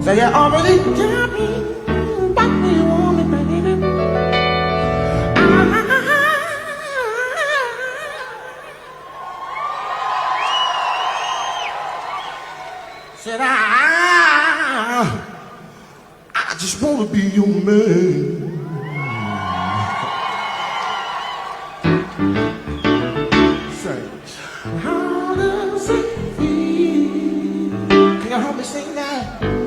So you already tell me what you want me, baby. Said I just want to be your man. Say, how does it feel? Can you help me sing that?